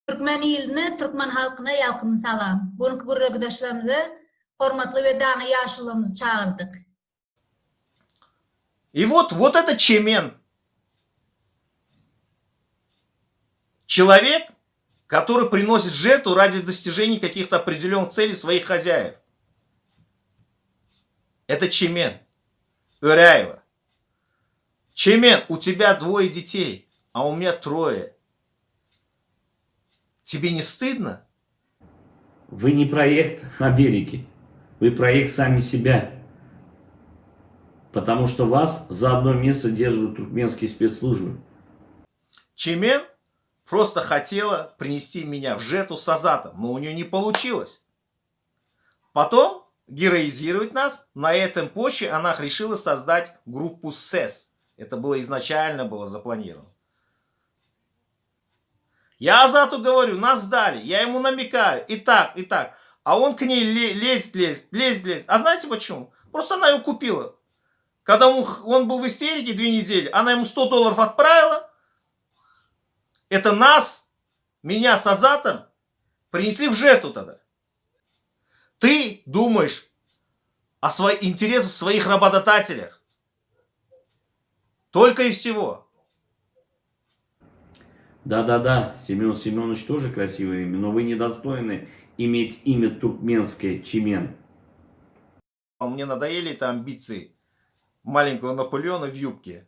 Türkmen ilini, Türkmen halkına ýalkyn salam. Bugünkü gurragdaşlarymyza hormatly we dany ýaşulymyzy çağırdyk. И вот это Чемен. Человек, который приносит жертву ради достижения каких-то определенных целей своих хозяев. Это Чемен. Ыряева. Чемен, у тебя 2 детей, а у меня 3. Тебе не стыдно? Вы не проект Америки, вы проект сами себя. Потому что вас за одно место держат туркменские спецслужбы. Чемен просто хотела принести меня в жертву с Азатом, но у нее не получилось. Потом героизировать нас, на этом почве она решила создать группу СЭС. Это было изначально запланировано. Я Азату говорю, нас сдали, я ему намекаю, и так, и так. А он к ней лезет. А знаете почему? Просто она ее купила. Когда он был в истерике 2 недели, она ему $100 отправила. Это меня с Азатом принесли в жертву тогда. Ты думаешь о своих интересах, своих работодателях. Только и всего. Да-да-да, Семен Семенович тоже красивое имя, но вы недостойны иметь имя туркменское Чемен. Мне надоели эти амбиции маленького Наполеона в юбке.